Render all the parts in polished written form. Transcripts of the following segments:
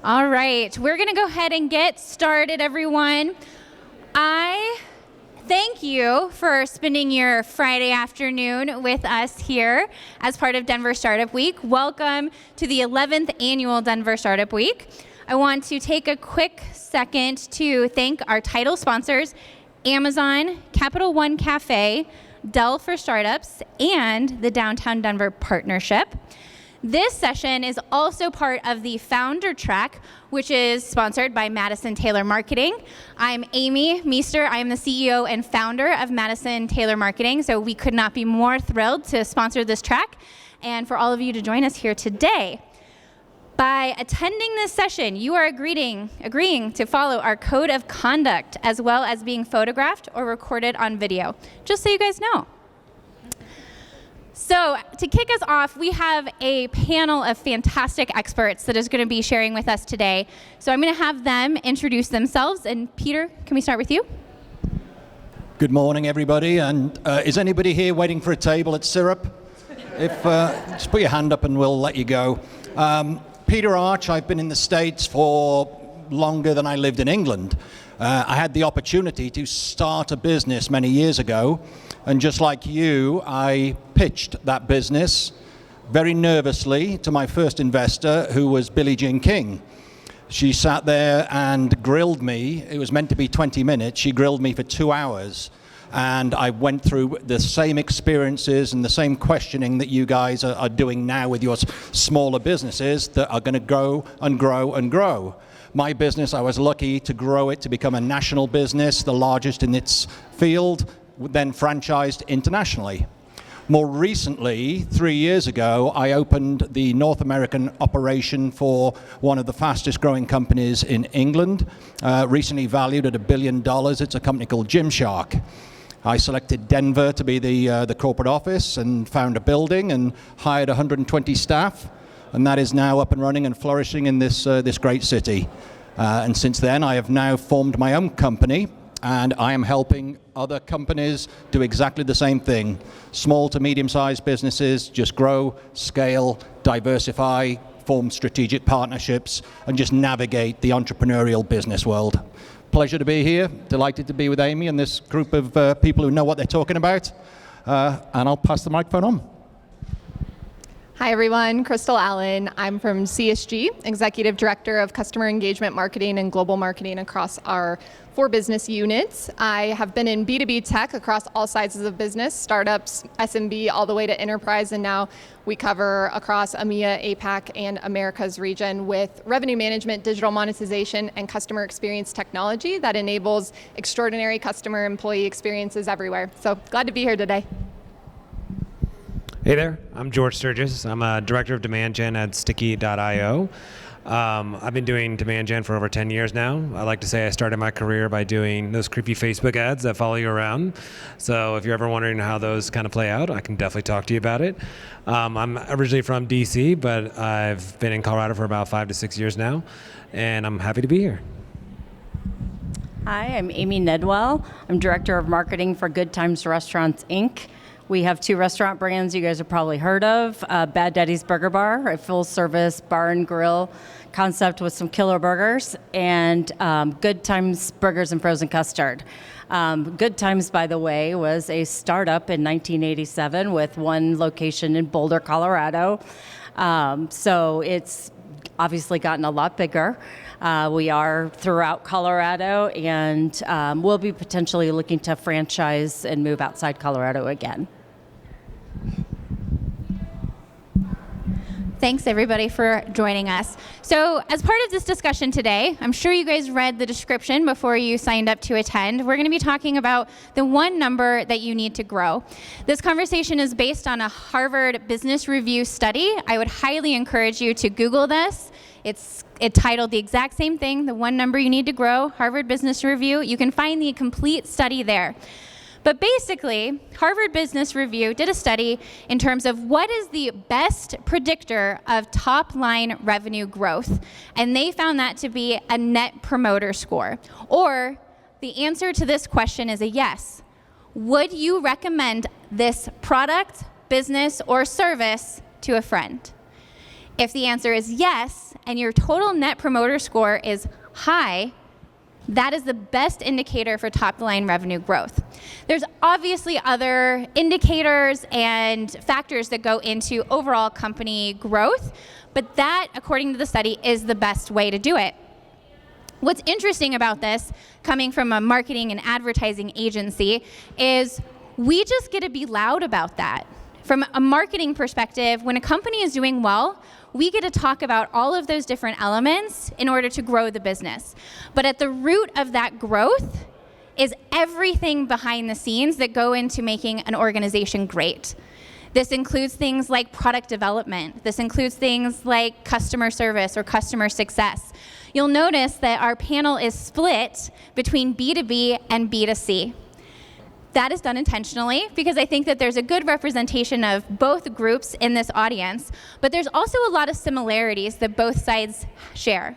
All right, we're gonna go ahead and get started, everyone. I thank you for spending your Friday afternoon with us here as part of Denver Startup Week. Welcome to the 11th annual Denver Startup Week. I want to take a quick second to thank our title sponsors, Amazon, Capital One Cafe, Dell for Startups, and the Downtown Denver Partnership. This session is also part of the Founder Track, which is sponsored by Madison Taylor Marketing. I'm Amy Meester. I am the CEO and founder of Madison Taylor Marketing, so we could not be more thrilled to sponsor this track and for all of you to join us here today. By attending this session, you are agreeing to follow our code of conduct as well as being photographed or recorded on video, just so you guys know. So to kick us off, we have a panel of fantastic experts that is going to be sharing with us today. So I'm going to have them introduce themselves. And Peter, can we start with you? Good morning, everybody. And is anybody here waiting for a table at Syrup? If just put your hand up and we'll let you go. Peter Arch, I've been in the States for longer than I lived in England. I had the opportunity to start a business many years ago, and just like you, I pitched that business very nervously to my first investor, who was Billie Jean King. She sat there and grilled me. It was meant to be 20 minutes. She grilled me for 2 hours. And I went through the same experiences and the same questioning that you guys are doing now with your smaller businesses that are going to grow and grow and grow. My business, I was lucky to grow it to become a national business, the largest in its field, then franchised internationally. More recently, 3 years ago, I opened the North American operation for one of the fastest growing companies in England, recently valued at $1 billion. It's a company called Gymshark. I selected Denver to be the corporate office and found a building and hired 120 staff, and that is now up and running and flourishing in this great city. And since then, I have now formed my own company, and I am helping other companies do exactly the same thing. Small to medium-sized businesses just grow, scale, diversify, form strategic partnerships, and just navigate the entrepreneurial business world. Pleasure to be here. Delighted to be with Amy and this group of people who know what they're talking about. And I'll pass the microphone on. Hi everyone, Crystal Allen. I'm from CSG, Executive Director of Customer Engagement Marketing and Global Marketing across our 4 business units. I have been in B2B tech across all sizes of business, startups, SMB, all the way to enterprise, and now we cover across EMEA, APAC, and Americas region with revenue management, digital monetization, and customer experience technology that enables extraordinary customer employee experiences everywhere. So glad to be here today. Hey there, I'm George Sturgis. I'm a Director of Demand Gen at Sticky.io. I've been doing Demand Gen for over 10 years now. I like to say I started my career by doing those creepy Facebook ads that follow you around. So if you're ever wondering how those kind of play out, I can definitely talk to you about it. I'm originally from DC, but I've been in Colorado for about 5 to 6 years now, and I'm happy to be here. Hi, I'm Amy Nedwell. I'm Director of Marketing for Good Times Restaurants, Inc. We have 2 restaurant brands you guys have probably heard of. Bad Daddy's Burger Bar, a full-service bar and grill concept with some killer burgers, and Good Times Burgers and Frozen Custard. Good Times, by the way, was a startup in 1987 with 1 location in Boulder, Colorado. So it's obviously gotten a lot bigger. We are throughout Colorado, and we'll be potentially looking to franchise and move outside Colorado again. Thanks everybody for joining us. So as part of this discussion today, I'm sure you guys read the description before you signed up to attend. We're going to be talking about the 1 number that you need to grow. This conversation is based on a Harvard Business Review study. I would highly encourage you to Google this. It's titled the exact same thing, the 1 number you need to grow, Harvard Business Review. You can find the complete study there. But basically, Harvard Business Review did a study in terms of what is the best predictor of top-line revenue growth. And they found that to be a Net Promoter Score. Or the answer to this question is a yes. Would you recommend this product, business, or service to a friend? If the answer is yes, and your total net promoter score is high, that is the best indicator for top-line revenue growth. There's obviously other indicators and factors that go into overall company growth, but that, according to the study, is the best way to do it. What's interesting about this, coming from a marketing and advertising agency, is we just get to be loud about that. From a marketing perspective, when a company is doing well, we get to talk about all of those different elements in order to grow the business. But at the root of that growth is everything behind the scenes that go into making an organization great. This includes things like product development. This includes things like customer service or customer success. You'll notice that our panel is split between B2B and B2C. That is done intentionally because I think that there's a good representation of both groups in this audience, but there's also a lot of similarities that both sides share.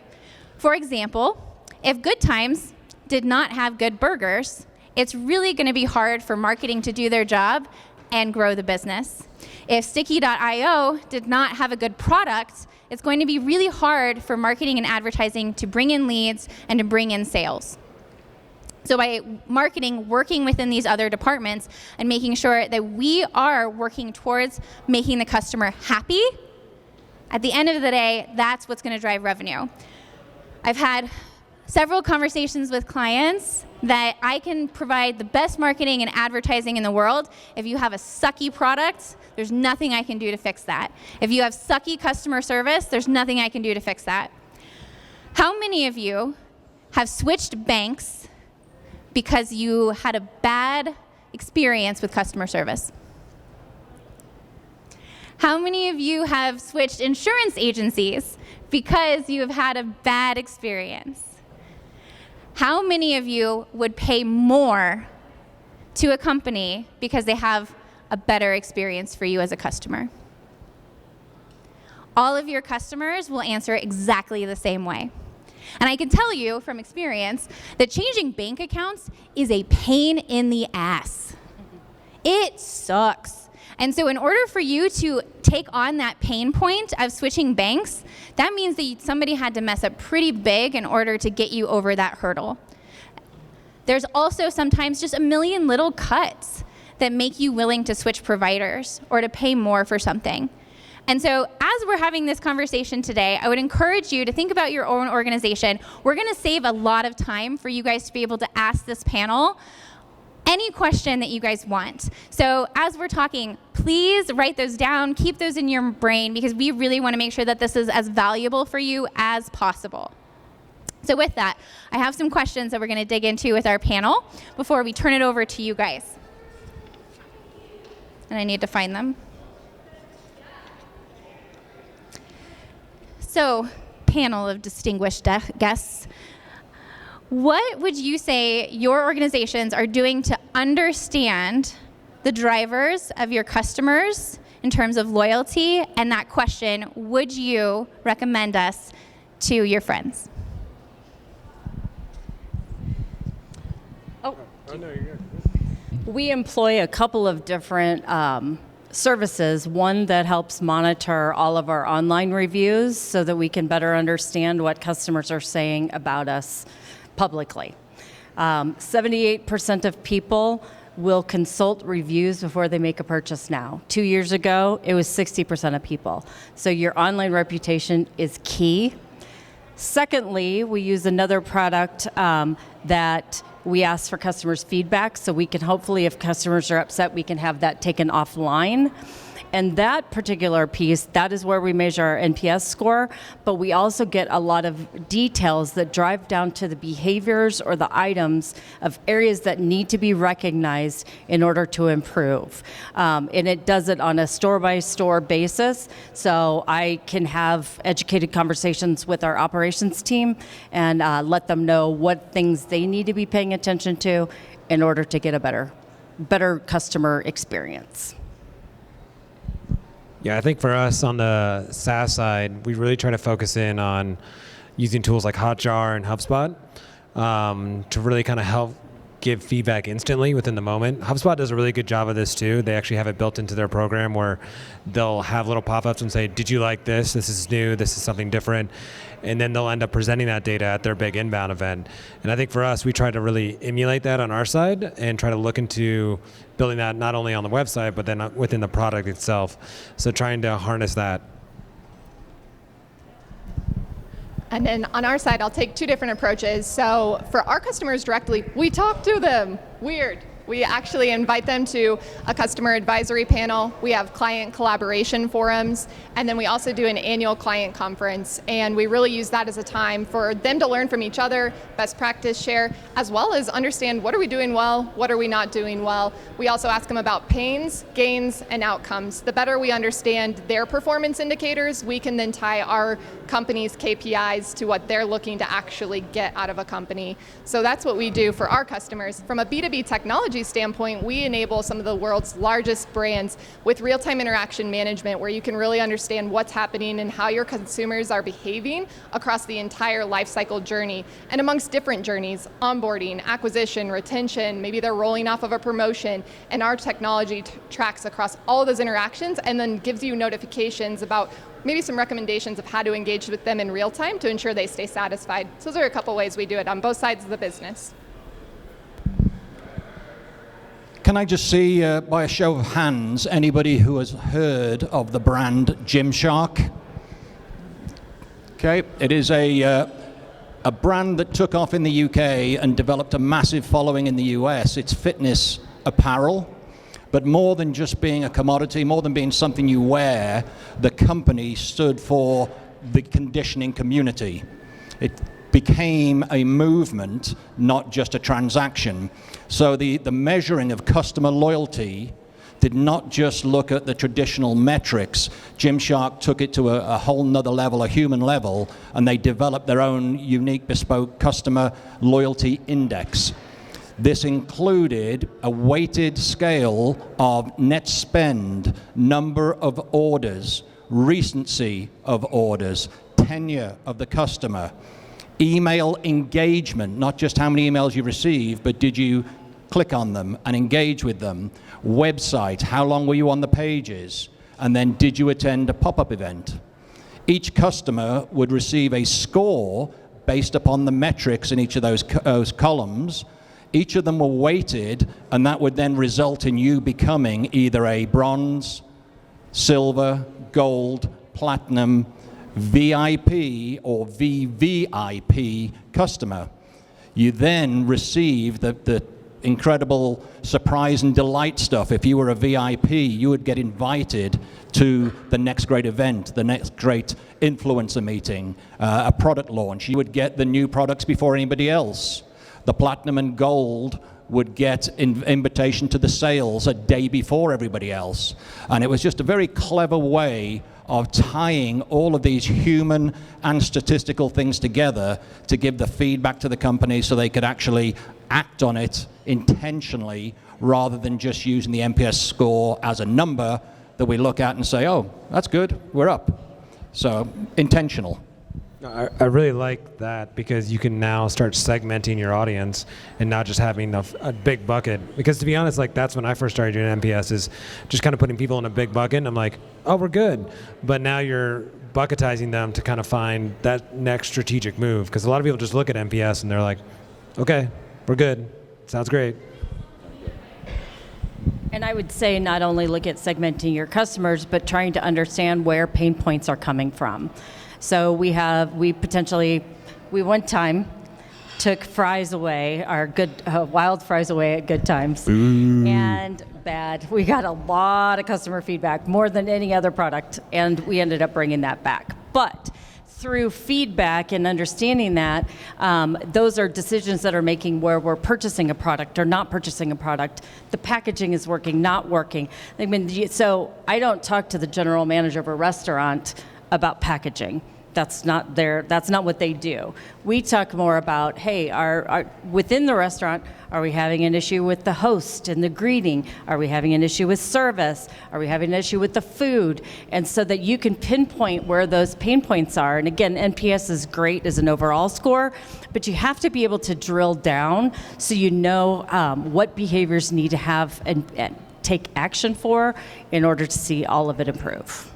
For example, if Good Times did not have good burgers, it's really going to be hard for marketing to do their job and grow the business. If Sticky.io did not have a good product, it's going to be really hard for marketing and advertising to bring in leads and to bring in sales. So by marketing, working within these other departments and making sure that we are working towards making the customer happy, at the end of the day, that's what's going to drive revenue. I've had several conversations with clients that I can provide the best marketing and advertising in the world. If you have a sucky product, there's nothing I can do to fix that. If you have sucky customer service, there's nothing I can do to fix that. How many of you have switched banks because you had a bad experience with customer service? How many of you have switched insurance agencies because you have had a bad experience? How many of you would pay more to a company because they have a better experience for you as a customer? All of your customers will answer exactly the same way. And I can tell you from experience that changing bank accounts is a pain in the ass. It sucks. And so in order for you to take on that pain point of switching banks, that means that somebody had to mess up pretty big in order to get you over that hurdle. There's also sometimes just a million little cuts that make you willing to switch providers or to pay more for something. And so as we're having this conversation today, I would encourage you to think about your own organization. We're going to save a lot of time for you guys to be able to ask this panel any question that you guys want. So as we're talking, please write those down, keep those in your brain, because we really want to make sure that this is as valuable for you as possible. So with that, I have some questions that we're going to dig into with our panel before we turn it over to you guys. And I need to find them. So, panel of distinguished guests, what would you say your organizations are doing to understand the drivers of your customers in terms of loyalty? And that question, would you recommend us to your friends? We employ a couple of different services. One that helps monitor all of our online reviews so that we can better understand what customers are saying about us publicly. 78% of people will consult reviews before they make a purchase now. 2 years ago, it was 60% of people. So your online reputation is key. Secondly, we use another product that we ask for customers' feedback, so we can hopefully, if customers are upset, we can have that taken offline. And that particular piece, that is where we measure our NPS score, but we also get a lot of details that drive down to the behaviors or the items of areas that need to be recognized in order to improve. And it does it on a store-by-store basis, so I can have educated conversations with our operations team and let them know what things they need to be paying attention to in order to get a better customer experience. Yeah, I think for us on the SaaS side, we really try to focus in on using tools like Hotjar and HubSpot to really kind of help give feedback instantly within the moment. HubSpot does a really good job of this too. They actually have it built into their program where they'll have little pop-ups and say, did you like this? This is new. This is something different. And then they'll end up presenting that data at their big inbound event. And I think for us, we try to really emulate that on our side and try to look into building that not only on the website, but then within the product itself. So trying to harness that. And then on our side, I'll take two different approaches. So for our customers directly, we talk to them. Weird. We actually invite them to a customer advisory panel. We have client collaboration forums, and then we also do an annual client conference. And we really use that as a time for them to learn from each other, best practice share, as well as understand what are we doing well, what are we not doing well. We also ask them about pains, gains, and outcomes. The better we understand their performance indicators, we can then tie our company's KPIs to what they're looking to actually get out of a company. So that's what we do for our customers. From a B2B technology standpoint, we enable some of the world's largest brands with real-time interaction management, where you can really understand what's happening and how your consumers are behaving across the entire lifecycle journey and amongst different journeys: onboarding, acquisition, retention, maybe they're rolling off of a promotion, and our technology tracks across all of those interactions and then gives you notifications about maybe some recommendations of how to engage with them in real time to ensure they stay satisfied. So those are a couple ways we do it on both sides of the business. Can I just see, by a show of hands, anybody who has heard of the brand Gymshark? Okay, it is a brand that took off in the UK and developed a massive following in the US. It's fitness apparel, but more than just being a commodity, more than being something you wear, the company stood for the conditioning community. It became a movement, not just a transaction. So the measuring of customer loyalty did not just look at the traditional metrics. Gymshark took it to a whole nother level, a human level, and they developed their own unique bespoke customer loyalty index. This included a weighted scale of net spend, number of orders, recency of orders, tenure of the customer, email engagement, not just how many emails you receive, but did you click on them and engage with them, website, how long were you on the pages, and then did you attend a pop-up event. Each customer would receive a score based upon the metrics in each of those columns. Each of them were weighted, and that would then result in you becoming either a bronze, silver, gold, platinum, VIP, or VVIP customer. You then receive the incredible surprise and delight stuff. If you were a VIP, you would get invited to the next great event, the next great influencer meeting, a product launch. You would get the new products before anybody else. The platinum and gold would get invitation to the sales a day before everybody else. And it was just a very clever way of tying all of these human and statistical things together to give the feedback to the company so they could actually act on it intentionally rather than just using the NPS score as a number that we look at and say, oh, that's good, we're up. So intentional. I really like that because you can now start segmenting your audience and not just having a big bucket. Because to be honest, like that's when I first started doing NPS, is just kind of putting people in a big bucket. And I'm like, oh, we're good. But now you're bucketizing them to kind of find that next strategic move. Because a lot of people just look at NPS and they're like, okay, we're good. Sounds great. And I would say not only look at segmenting your customers, but trying to understand where pain points are coming from. So we one time took fries away, our good wild fries away at Good Times. Ooh. And bad. We got a lot of customer feedback, more than any other product, and we ended up bringing that back. But through feedback and understanding that, those are decisions that are making where we're purchasing a product or not purchasing a product. The packaging is working, not working. So I don't talk to the general manager of a restaurant about packaging. That's not what they do. We talk more about, hey, our within the restaurant, are we having an issue with the host and the greeting? Are we having an issue with service? Are we having an issue with the food? And so that you can pinpoint where those pain points are. And again, NPS is great as an overall score, but you have to be able to drill down so you know what behaviors need to have and take action for in order to see all of it improve.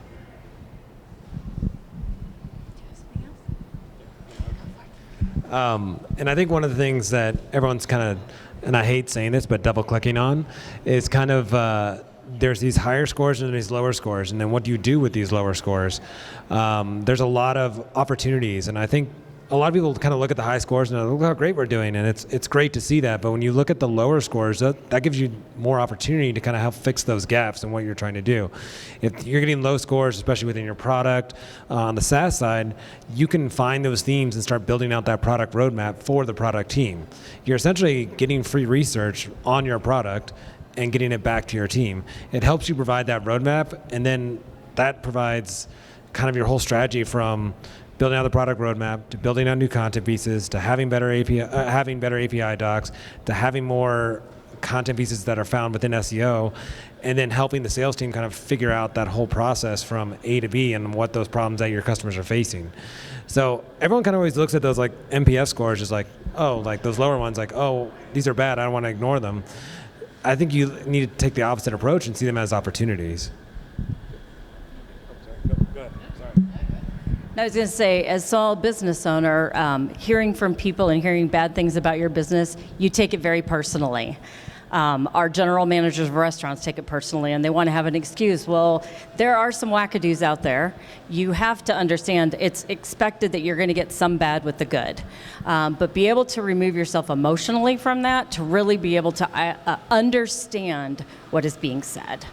And I think one of the things that everyone's kind of, and I hate saying this, but double clicking on, is kind of there's these higher scores and these lower scores. And then what do you do with these lower scores? There's a lot of opportunities. And I think a lot of people kind of look at the high scores and look how great we're doing. And it's great to see that. But when you look at the lower scores, that gives you more opportunity to kind of help fix those gaps in what you're trying to do. If you're getting low scores, especially within your product, on the SaaS side, you can find those themes and start building out that product roadmap for the product team. You're essentially getting free research on your product and getting it back to your team. It helps you provide that roadmap, and then that provides kind of your whole strategy from building out the product roadmap, to building out new content pieces, to having better API docs, to having more content pieces that are found within SEO, and then helping the sales team kind of figure out that whole process from A to B and what those problems that your customers are facing. So everyone kind of always looks at those like NPS scores as like, oh, like those lower ones, like, oh, these are bad, I don't want to ignore them. I think you need to take the opposite approach and see them as opportunities. I was going to say, as a small business owner, hearing from people and hearing bad things about your business, you take it very personally. Our general managers of restaurants take it personally, and they want to have an excuse. Well, there are some wackadoos out there. You have to understand it's expected that you're going to get some bad with the good. But be able to remove yourself emotionally from that to really be able to understand what is being said.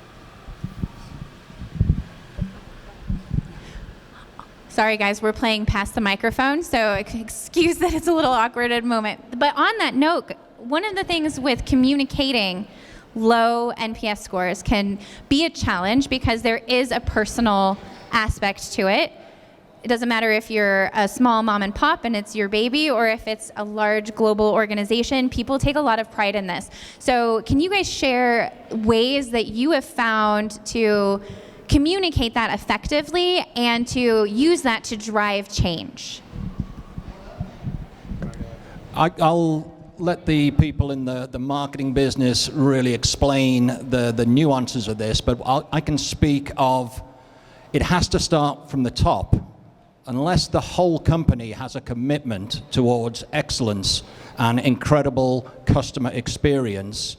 Sorry, guys, we're playing past the microphone, so excuse that it's a little awkward at a moment. But on that note, one of the things with communicating low NPS scores can be a challenge because there is a personal aspect to it. It doesn't matter if you're a small mom and pop and it's your baby, or if it's a large global organization. People take a lot of pride in this. So can you guys share ways that you have found to communicate that effectively and to use that to drive change? I'll let the people in the marketing business really explain the nuances of this, but I can speak of it has to start from the top. Unless the whole company has a commitment towards excellence and incredible customer experience,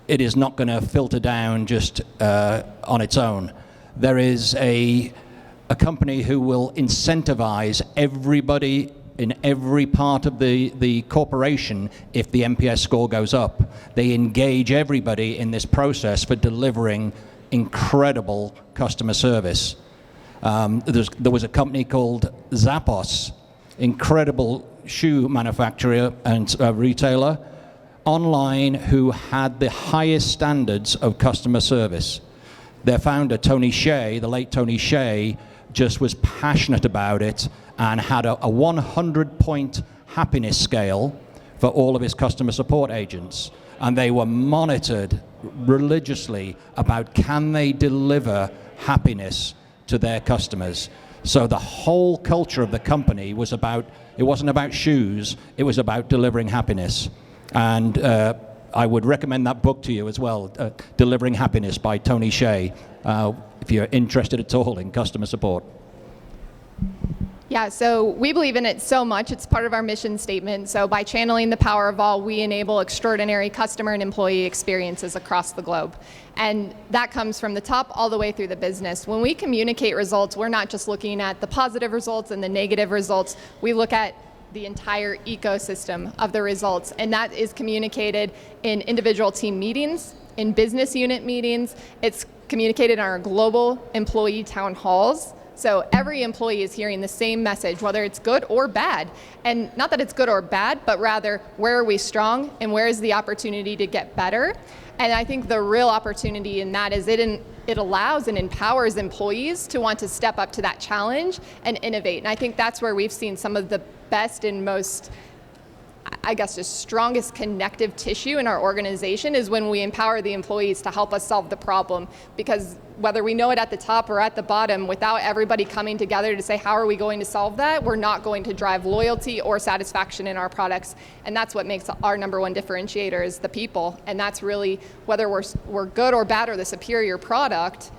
it is not going to filter down just on its own. There is a company who will incentivize everybody in every part of the corporation if the NPS score goes up. They engage everybody in this process for delivering incredible customer service. There was a company called Zappos, incredible shoe manufacturer and retailer, online, who had the highest standards of customer service. Their founder, Tony Hsieh, the late Tony Hsieh, just was passionate about it and had a 100-point happiness scale for all of his customer support agents. And they were monitored religiously about can they deliver happiness to their customers. So the whole culture of the company was about, it wasn't about shoes, it was about delivering happiness. And I would recommend that book to you as well, Delivering Happiness by Tony Hsieh, if you're interested at all in customer support. Yeah, so we believe in it so much. It's part of our mission statement. So by channeling the power of all, we enable extraordinary customer and employee experiences across the globe. And that comes from the top all the way through the business. When we communicate results, we're not just looking at the positive results and the negative results. We look at the entire ecosystem of the results. And that is communicated in individual team meetings, in business unit meetings. It's communicated in our global employee town halls. So every employee is hearing the same message, whether it's good or bad. And not that it's good or bad, but rather where are we strong and where is the opportunity to get better? And I think the real opportunity in that is it allows and empowers employees to want to step up to that challenge and innovate. And I think that's where we've seen some of the best and most, I guess, the strongest connective tissue in our organization is when we empower the employees to help us solve the problem. Because whether we know it at the top or at the bottom, without everybody coming together to say, how are we going to solve that, we're not going to drive loyalty or satisfaction in our products. And that's what makes our number one differentiator is the people. And that's really, whether we're good or bad or the superior product,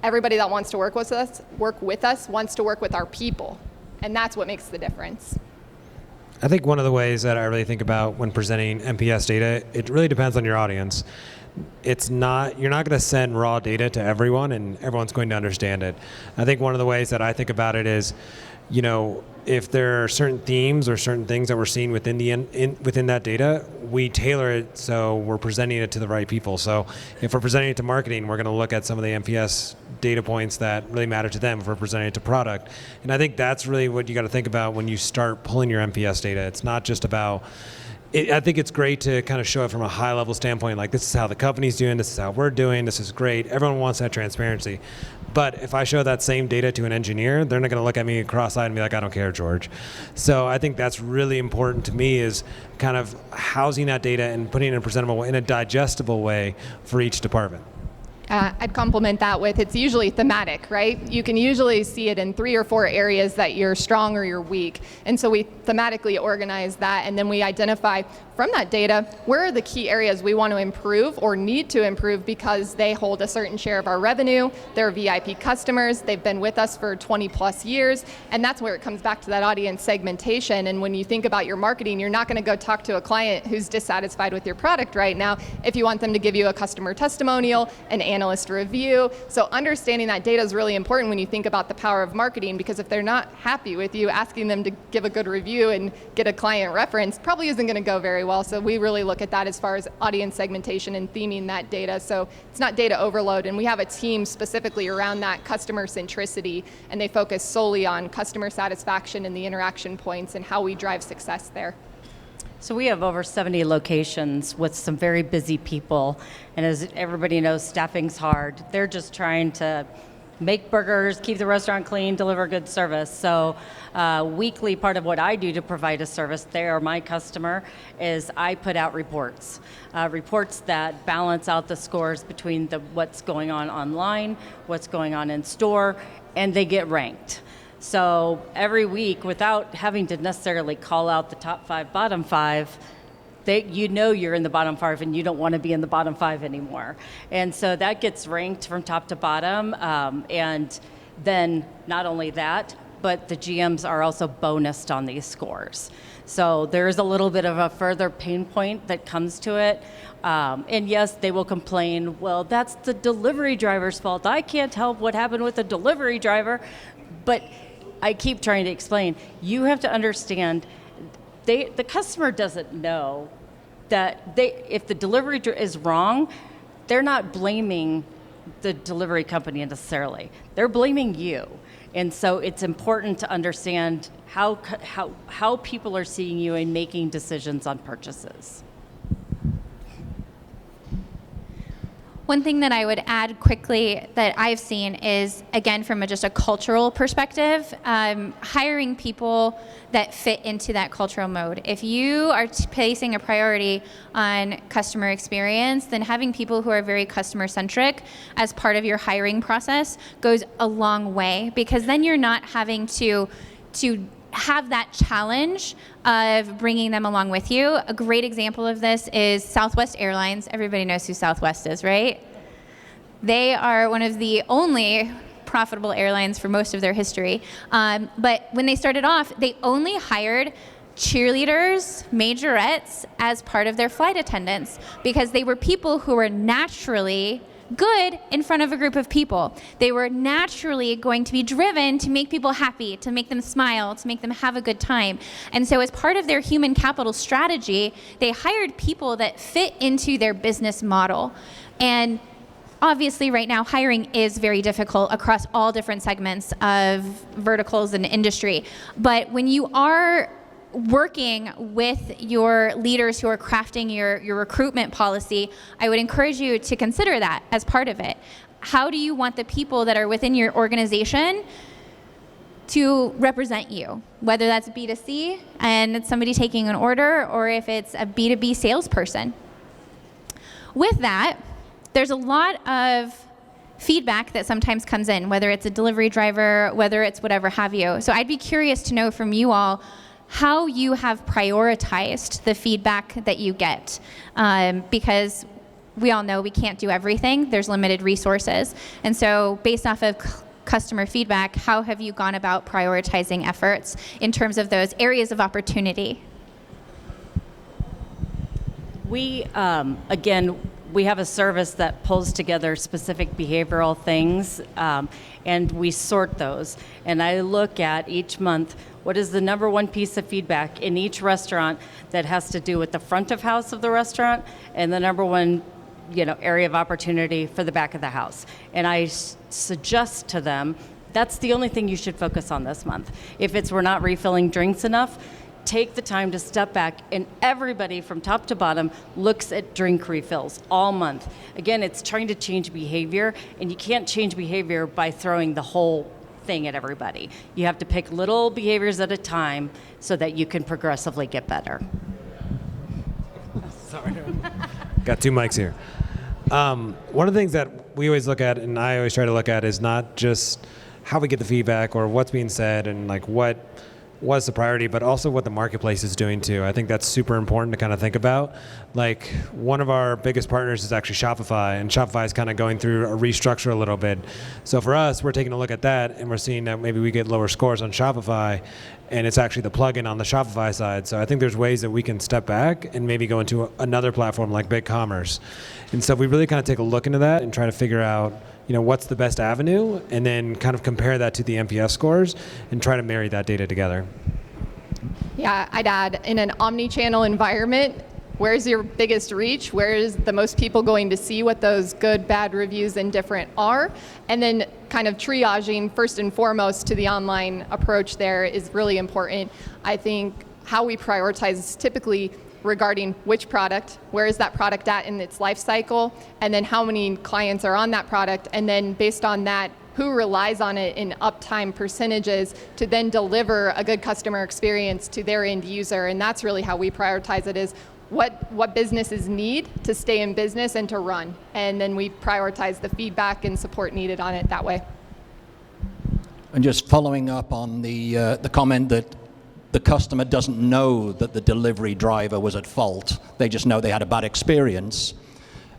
everybody that wants to work with us wants to work with our people. And that's what makes the difference. I think one of the ways that I really think about when presenting NPS data, it really depends on your audience. You're not going to send raw data to everyone and everyone's going to understand it. I think one of the ways that I think about it is, if there are certain themes or certain things that we're seeing within that data, we tailor it so we're presenting it to the right people. So if we're presenting it to marketing, we're going to look at some of the NPS data points that really matter to them if we're presenting it to product. And I think that's really what you got to think about when you start pulling your NPS data. It's not just about I think it's great to kind of show it from a high level standpoint, like this is how the company's doing, this is how we're doing, this is great. Everyone wants that transparency. But if I show that same data to an engineer, they're not going to look at me cross-eyed and be like, I don't care, George. So I think that's really important to me is kind of housing that data and putting it in a presentable way, in a digestible way for each department. I'd complement that with it's usually thematic, right? You can usually see it in 3 or 4 areas that you're strong or you're weak. And so we thematically organize that, and then we identify from that data where are the key areas we want to improve or need to improve because they hold a certain share of our revenue, they're VIP customers, they've been with us for 20 plus years, and that's where it comes back to that audience segmentation. And when you think about your marketing, you're not going to go talk to a client who's dissatisfied with your product right now if you want them to give you a customer testimonial, an analyst review. So understanding that data is really important when you think about the power of marketing, because if they're not happy with you, asking them to give a good review and get a client reference probably isn't going to go very well. So we really look at that as far as audience segmentation and theming that data. So it's not data overload, and we have a team specifically around that customer centricity, and they focus solely on customer satisfaction and the interaction points and how we drive success there. So we have over 70 locations with some very busy people, and as everybody knows, staffing's hard. They're just trying to make burgers, keep the restaurant clean, deliver good service. So weekly, part of what I do to provide a service, they are my customer, is I put out reports. Reports that balance out the scores between what's going on online, what's going on in store, and they get ranked. So every week, without having to necessarily call out the top 5, bottom 5, you're in the bottom 5 and you don't want to be in the bottom 5 anymore. And so that gets ranked from top to bottom. And then not only that, but the GMs are also bonused on these scores. So there's a little bit of a further pain point that comes to it. And yes, they will complain, well, that's the delivery driver's fault. I can't help what happened with the delivery driver. But I keep trying to explain, you have to understand, the customer doesn't know that if the delivery is wrong, they're not blaming the delivery company necessarily. They're blaming you. And so it's important to understand how people are seeing you and making decisions on purchases. One thing that I would add quickly that I've seen is, again, from just a cultural perspective, hiring people that fit into that cultural mode. If you are placing a priority on customer experience, then having people who are very customer-centric as part of your hiring process goes a long way, because then you're not having to have that challenge of bringing them along with you. A great example of this is Southwest Airlines. Everybody knows who Southwest is, right? They are one of the only profitable airlines for most of their history. But when they started off, they only hired cheerleaders, majorettes, as part of their flight attendants, because they were people who were naturally good in front of a group of people. They were naturally going to be driven to make people happy, to make them smile, to make them have a good time. And so as part of their human capital strategy, they hired people that fit into their business model. And obviously right now hiring is very difficult across all different segments of verticals and industry. But when you are working with your leaders who are crafting your recruitment policy, I would encourage you to consider that as part of it. how do you want the people that are within your organization to represent you, whether that's B2C and it's somebody taking an order, or if it's a B2B salesperson. With that, there's a lot of feedback that sometimes comes in, whether it's a delivery driver, whether it's whatever have you. So I'd be curious to know from you all how you have prioritized the feedback that you get, because we all know we can't do everything. There's limited resources. And so based off of customer feedback, how have you gone about prioritizing efforts in terms of those areas of opportunity? We, again, we have a service that pulls together specific behavioral things, and we sort those. And I look at each month, what is the number one piece of feedback in each restaurant that has to do with the front of house of the restaurant, and the number one area of opportunity for the back of the house. And I suggest to them, that's the only thing you should focus on this month. If it's we're not refilling drinks enough, take the time to step back, and everybody from top to bottom looks at drink refills all month. Again, it's trying to change behavior, and you can't change behavior by throwing the whole thing at everybody. You have to pick little behaviors at a time so that you can progressively get better. Sorry. Got two mics here. One of the things that we always look at, and I always try to look at, is not just how we get the feedback or what's being said and like what was the priority, but also what the marketplace is doing too. I think that's super important to kind of think about. Like, one of our biggest partners is actually Shopify, and Shopify is kind of going through a restructure a little bit. So for us, we're taking a look at that, and we're seeing that maybe we get lower scores on Shopify, and it's actually the plugin on the Shopify side. So I think there's ways that we can step back and maybe go into another platform like BigCommerce. And so we really kind of take a look into that and try to figure out, what's the best avenue, and then kind of compare that to the NPS scores and try to marry that data together. Yeah, I'd add, in an omni-channel environment, where's your biggest reach? Where is the most people going to see what those good, bad reviews and different are? And then kind of triaging first and foremost to the online approach there is really important. I think how we prioritize is typically regarding which product, where is that product at in its life cycle, and then how many clients are on that product, and then based on that, who relies on it in uptime percentages to then deliver a good customer experience to their end user. And that's really how we prioritize it, is what businesses need to stay in business and to run. And then we prioritize the feedback and support needed on it that way. And just following up on the comment that the customer doesn't know that the delivery driver was at fault. They just know they had a bad experience.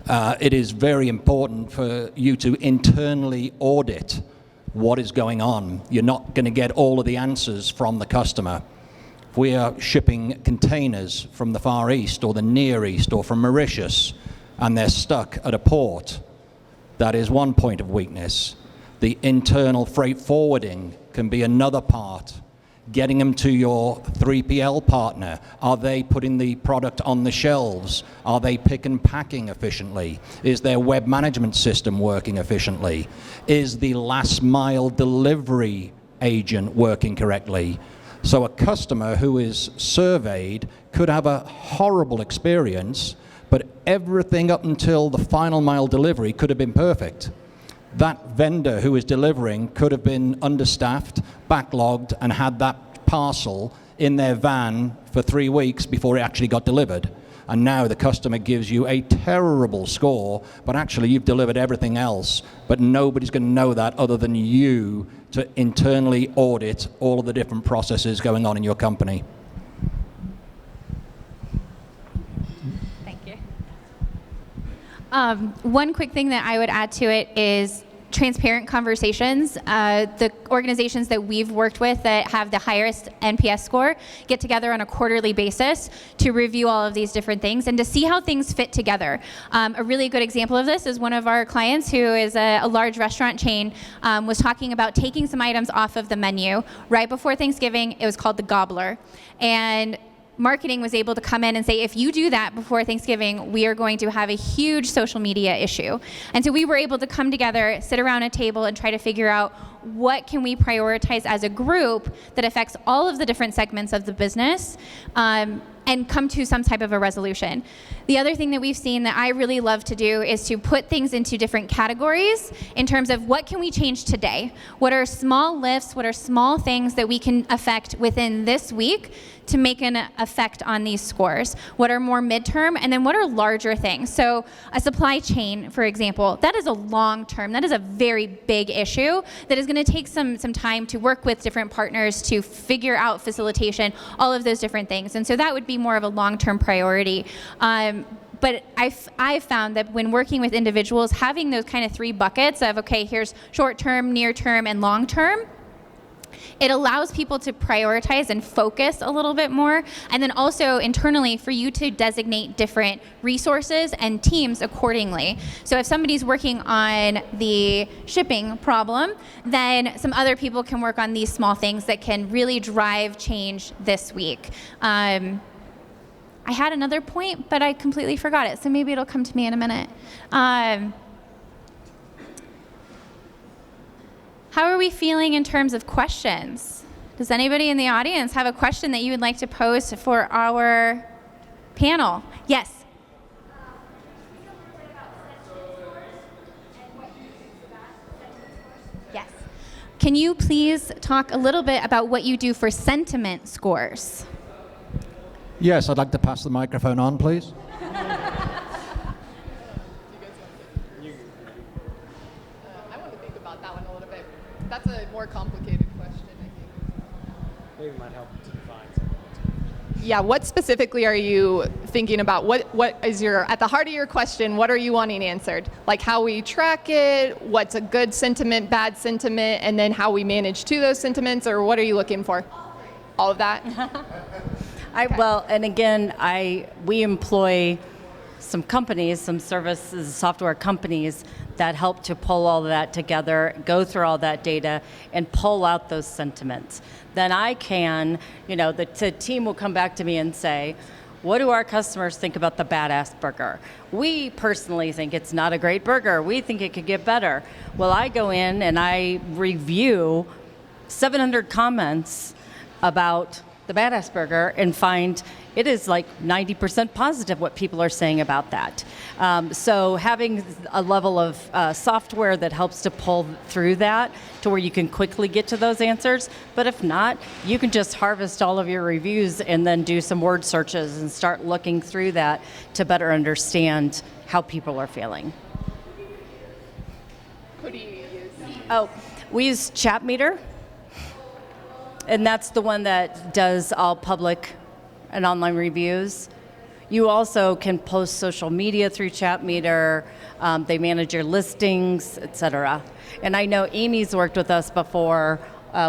It is very important for you to internally audit what is going on. You're not going to get all of the answers from the customer. If we are shipping containers from the Far East or the Near East or from Mauritius and they're stuck at a port, that is one point of weakness. The internal freight forwarding can be another part. Getting them to your 3PL partner. Are they putting the product on the shelves? Are they pick and packing efficiently? Is their web management system working efficiently? Is the last mile delivery agent working correctly? So a customer who is surveyed could have a horrible experience, but everything up until the final mile delivery could have been perfect. That vendor who is delivering could have been understaffed, backlogged, and had that parcel in their van for 3 weeks before it actually got delivered. And now the customer gives you a terrible score, but actually you've delivered everything else. But nobody's going to know that other than you to internally audit all of the different processes going on in your company. Thank you. One quick thing that I would add to it is transparent conversations. The organizations that we've worked with that have the highest NPS score get together on a quarterly basis to review all of these different things and to see how things fit together. A really good example of this is one of our clients, who is a large restaurant chain, was talking about taking some items off of the menu right before Thanksgiving. It was called the Gobbler. And marketing was able to come in and say, if you do that before Thanksgiving, we are going to have a huge social media issue. And so we were able to come together, sit around a table, and try to figure out what can we prioritize as a group that affects all of the different segments of the business, and come to some type of a resolution. The other thing that we've seen that I really love to do is to put things into different categories in terms of what can we change today? What are small lifts? What are small things that we can affect within this week to make an effect on these scores? What are more midterm? And then what are larger things? So a supply chain, for example, that is a long term, that is a very big issue that is going to take some time to work with different partners to figure out facilitation, all of those different things. And so that would be more of a long-term priority. But I've found that when working with individuals, having those kind of 3 buckets of, okay, here's short-term, near-term, and long-term, it allows people to prioritize and focus a little bit more. And then also internally for you to designate different resources and teams accordingly. So if somebody's working on the shipping problem, then some other people can work on these small things that can really drive change this week. I had another point, but I completely forgot it. So maybe it'll come to me in a minute. How are we feeling in terms of questions? Does anybody in the audience have a question that you would like to pose for our panel? Yes. Yes. Can you please talk a little bit about what you do for sentiment scores? Yes, I'd like to pass the microphone on, please. I want to think about that one a little bit. That's a more complicated question, I think. Maybe it might help to define something. Yeah, what specifically are you thinking about? What is at the heart of your question, what are you wanting answered? Like how we track it, what's a good sentiment, bad sentiment, and then how we manage to those sentiments, or what are you looking for? All of that? We employ some companies, some services, software companies that help to pull all of that together, go through all that data, and pull out those sentiments. Then I can, the team will come back to me and say, what do our customers think about the badass burger? We personally think it's not a great burger. We think it could get better. Well, I go in and I review 700 comments about the badass burger and find it is like 90% positive what people are saying about that. So having a level of software that helps to pull through that to where you can quickly get to those answers. But if not, you can just harvest all of your reviews and then do some word searches and start looking through that to better understand how people are feeling. Who do you use? Oh, we use ChatMeter. And that's the one that does all public and online reviews. You also can post social media through ChatMeter. They manage your listings, etc. And I know Amy's worked with us before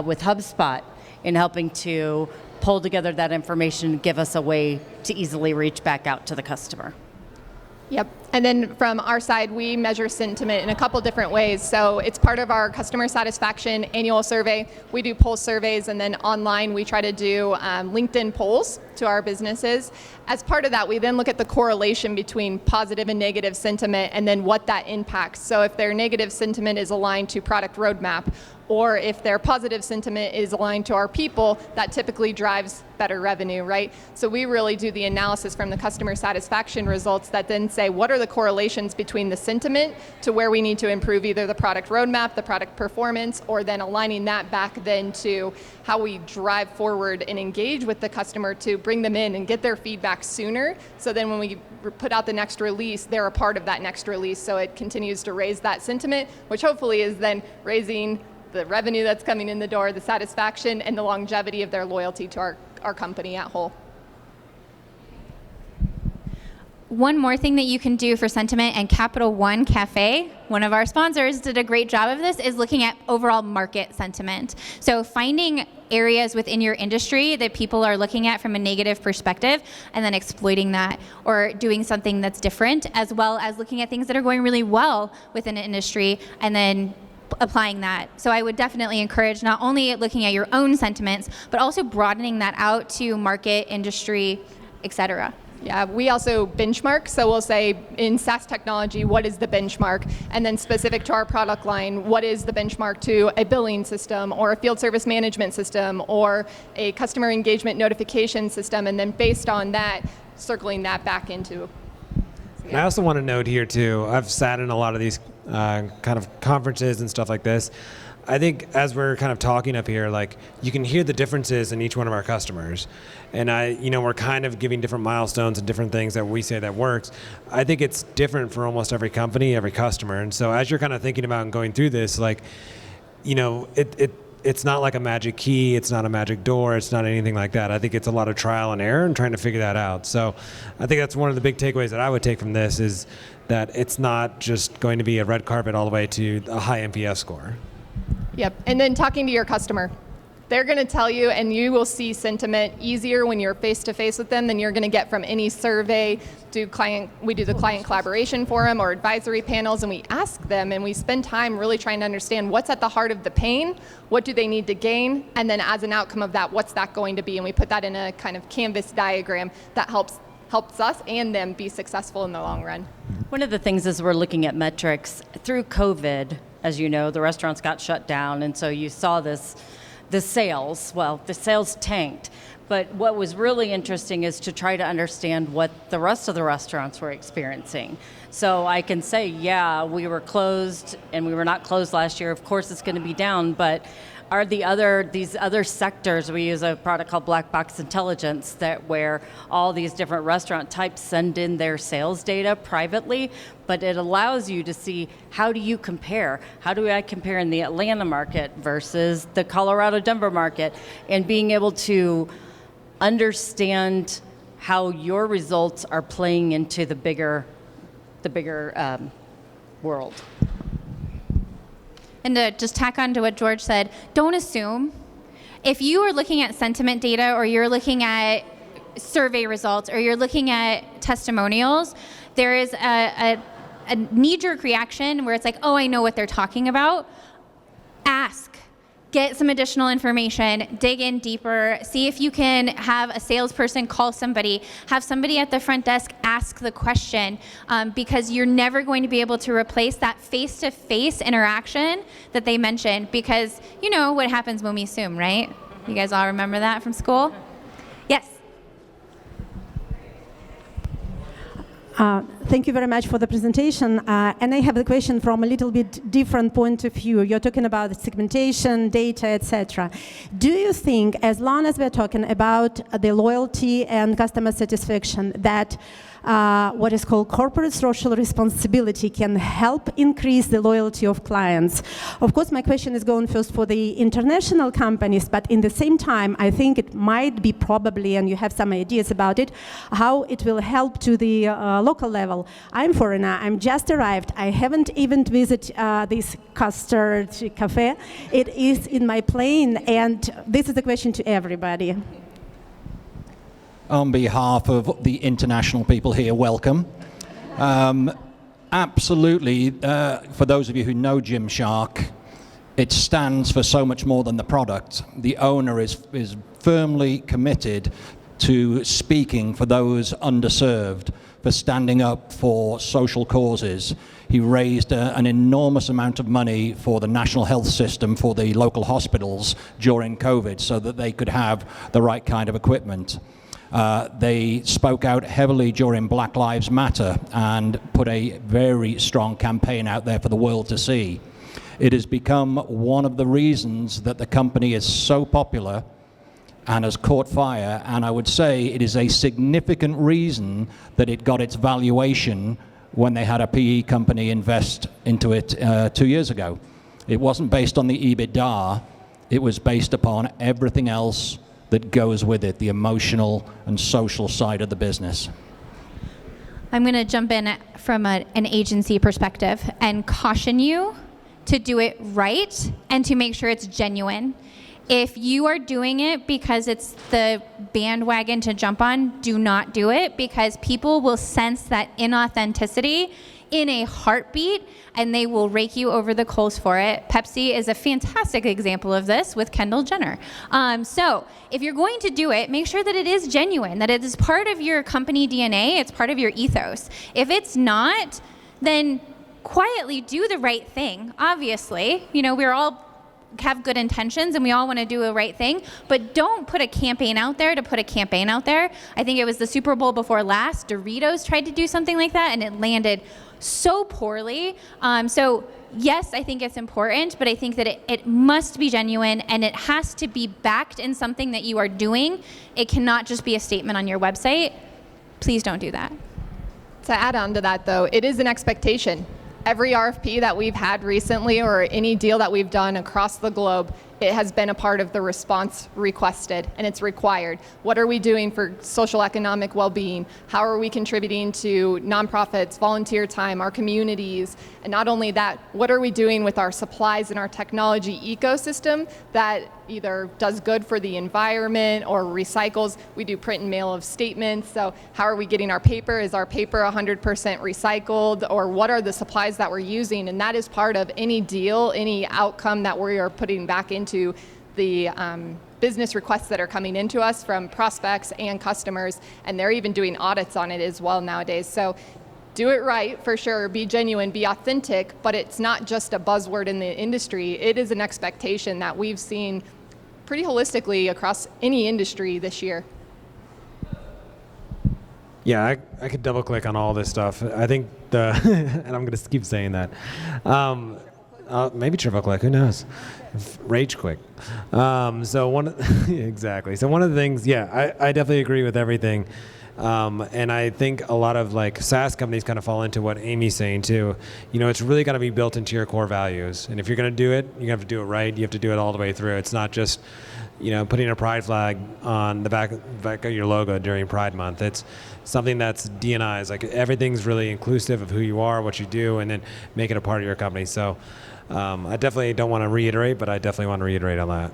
with HubSpot in helping to pull together that information and give us a way to easily reach back out to the customer. Yep. And then from our side, we measure sentiment in a couple different ways. So it's part of our customer satisfaction annual survey. We do pulse surveys, and then online we try to do LinkedIn polls to our businesses. As part of that, we then look at the correlation between positive and negative sentiment and then what that impacts. So if their negative sentiment is aligned to product roadmap, or if their positive sentiment is aligned to our people, that typically drives better revenue, right? So we really do the analysis from the customer satisfaction results that then say what are the correlations between the sentiment to where we need to improve either the product roadmap, the product performance, or then aligning that back then to how we drive forward and engage with the customer to bring them in and get their feedback sooner. So then when we put out the next release, they're a part of that next release. So it continues to raise that sentiment, which hopefully is then raising the revenue that's coming in the door, the satisfaction, and the longevity of their loyalty to our company at whole. One more thing that you can do for sentiment, and Capital One Cafe, one of our sponsors, did a great job of this, is looking at overall market sentiment. So finding areas within your industry that people are looking at from a negative perspective and then exploiting that or doing something that's different, as well as looking at things that are going really well within an industry and then applying that. So I would definitely encourage not only looking at your own sentiments, but also broadening that out to market, industry, etc. Yeah, we also benchmark. So we'll say in SaaS technology, what is the benchmark? And then specific to our product line, what is the benchmark to a billing system or a field service management system or a customer engagement notification system? And then based on that, circling that back into. I also want to note here too, I've sat in a lot of these kind of conferences and stuff like this. I think as we're kind of talking up here, like you can hear the differences in each one of our customers. And we're kind of giving different milestones and different things that we say that works. I think it's different for almost every company, every customer. And so as you're kind of thinking about and going through this, like, it's not like a magic key, it's not a magic door, it's not anything like that. I think it's a lot of trial and error and trying to figure that out. So I think that's one of the big takeaways that I would take from this is that it's not just going to be a red carpet all the way to a high NPS score. Yep, and then talking to your customer. They're going to tell you, and you will see sentiment easier when you're face-to-face with them than you're going to get from any survey. We do the client collaboration forum or advisory panels, and we ask them, and we spend time really trying to understand what's at the heart of the pain, what do they need to gain, and then as an outcome of that, what's that going to be? And we put that in a kind of canvas diagram that helps us and them be successful in the long run. One of the things is we're looking at metrics. Through COVID, as you know, the restaurants got shut down, and so you saw the sales tanked. But what was really interesting is to try to understand what the rest of the restaurants were experiencing. So I can say, yeah, we were closed and we were not closed last year. Of course it's going to be down, but are these other sectors, we use a product called Black Box Intelligence where all these different restaurant types send in their sales data privately, but it allows you to see how do you compare? How do I compare in the Atlanta market versus the Colorado Denver market? And being able to understand how your results are playing into the bigger world. And to just tack on to what George said, don't assume. If you are looking at sentiment data or you're looking at survey results or you're looking at testimonials, there is a knee-jerk reaction where it's like, oh, I know what they're talking about. Ask. Get some additional information, dig in deeper, see if you can have a salesperson call somebody, have somebody at the front desk ask the question, because you're never going to be able to replace that face-to-face interaction that they mentioned, because you know what happens when we assume, right? You guys all remember that from school? Yes. Thank you very much for the presentation. And I have a question from a little bit different point of view. You're talking about segmentation, data, etc. Do you think, as long as we're talking about the loyalty and customer satisfaction, that what is called corporate social responsibility can help increase the loyalty of clients? Of course, my question is going first for the international companies, but in the same time, I think it might be probably, and you have some ideas about it, how it will help to the local level. I'm foreigner, I'm just arrived, I haven't even visited this custard cafe. It is in my plane, and this is a question to everybody. On behalf of the international people here, welcome. Absolutely, for those of you who know Gymshark, it stands for so much more than the product. The owner is firmly committed to speaking for those underserved, for standing up for social causes. He raised an enormous amount of money for the national health system, for the local hospitals during COVID, so that they could have the right kind of equipment. They spoke out heavily during Black Lives Matter and put a very strong campaign out there for the world to see. It has become one of the reasons that the company is so popular and has caught fire, and I would say it is a significant reason that it got its valuation when they had a PE company invest into it 2 years ago. It wasn't based on the EBITDA, it was based upon everything else that goes with it, the emotional and social side of the business. I'm going to jump in from an agency perspective and caution you to do it right and to make sure it's genuine. If you are doing it because it's the bandwagon to jump on, do not do it, because people will sense that inauthenticity in a heartbeat, and they will rake you over the coals for it. Pepsi is a fantastic example of this with Kendall Jenner. So if you're going to do it, make sure that it is genuine, that it is part of your company DNA, it's part of your ethos. If it's not, then quietly do the right thing. Obviously, we're all have good intentions and we all want to do the right thing, but don't put a campaign out there to put a campaign out there. I think it was the Super Bowl before last, Doritos tried to do something like that and it landed so poorly. So yes, I think it's important, but I think that it must be genuine and it has to be backed in something that you are doing. It cannot just be a statement on your website. Please don't do that. To add on to that, though, it is an expectation. Every RFP that we've had recently or any deal that we've done across the globe, it has been a part of the response requested, and it's required. What are we doing for social economic well-being? How are we contributing to nonprofits, volunteer time, our communities? And not only that, what are we doing with our supplies and our technology ecosystem that either does good for the environment or recycles? We do print and mail of statements, so how are we getting our paper? Is our paper 100% recycled? Or what are the supplies that we're using? And that is part of any deal, any outcome that we are putting back into the business requests that are coming into us from prospects and customers, and they're even doing audits on it as well nowadays. So do it right, for sure, be genuine, be authentic, but it's not just a buzzword in the industry. It is an expectation that we've seen pretty holistically across any industry this year. Yeah, I could double click on all this stuff. I think and I'm going to keep saying that. Maybe triple click, who knows? Rage quick. Exactly. So one of the things, I definitely agree with everything. And I think a lot of SaaS companies kind of fall into what Amy's saying too. It's really got to be built into your core values. And if you're going to do it, you have to do it right. You have to do it all the way through. It's not just, putting a pride flag on the back of your logo during Pride Month. It's something that's D&I's. Everything's really inclusive of who you are, what you do, and then make it a part of your company. So I definitely don't want to reiterate, but I definitely want to reiterate on that.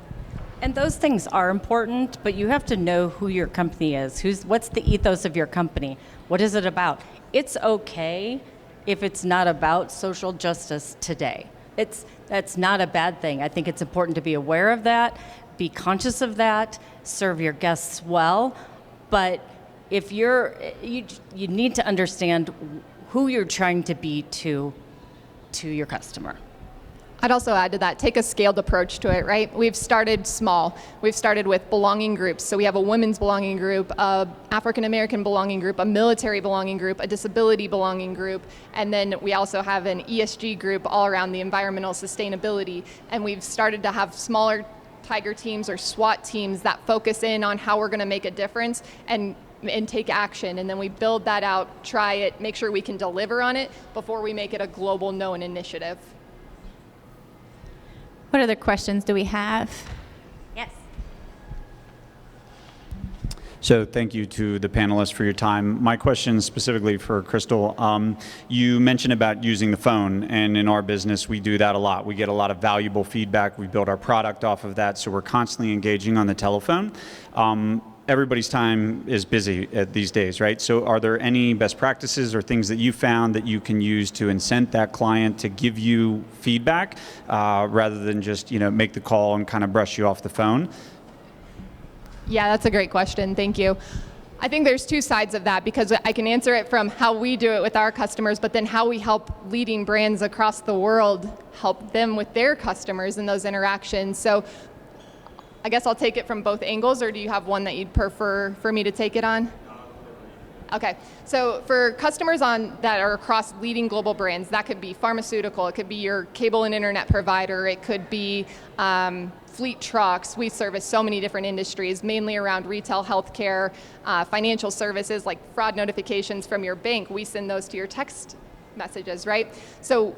And those things are important, but you have to know who your company is. What's the ethos of your company? What is it about? It's okay if it's not about social justice today. That's not a bad thing. I think it's important to be aware of that, be conscious of that, serve your guests well. But if you need to understand who you're trying to be to your customer. I'd also add to that, take a scaled approach to it, right? We've started small. We've started with belonging groups. So we have a women's belonging group, a African American belonging group, a military belonging group, a disability belonging group, and then we also have an ESG group all around the environmental sustainability. And we've started to have smaller Tiger teams or SWAT teams that focus in on how we're going to make a difference and take action. And then we build that out, try it, make sure we can deliver on it before we make it a global known initiative. What other questions do we have? Yes. So thank you to the panelists for your time. My question is specifically for Crystal. You mentioned about using the phone, and in our business, we do that a lot. We get a lot of valuable feedback. We build our product off of that, so we're constantly engaging on the telephone. Everybody's time is busy these days, right? So are there any best practices or things that you found that you can use to incent that client to give you feedback rather than just make the call and kind of brush you off the phone? Yeah, that's a great question. Thank you. I think there's two sides of that, because I can answer it from how we do it with our customers, but then how we help leading brands across the world help them with their customers in those interactions. So I guess I'll take it from both angles, or do you have one that you'd prefer for me to take it on? Okay, so for customers that are across leading global brands, that could be pharmaceutical, it could be your cable and internet provider, it could be fleet trucks. We service so many different industries, mainly around retail, healthcare, financial services, like fraud notifications from your bank. We send those to your text messages, right? So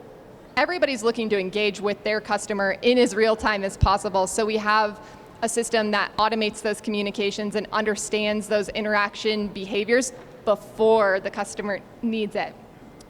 everybody's looking to engage with their customer in as real time as possible. So we have a system that automates those communications and understands those interaction behaviors before the customer needs it.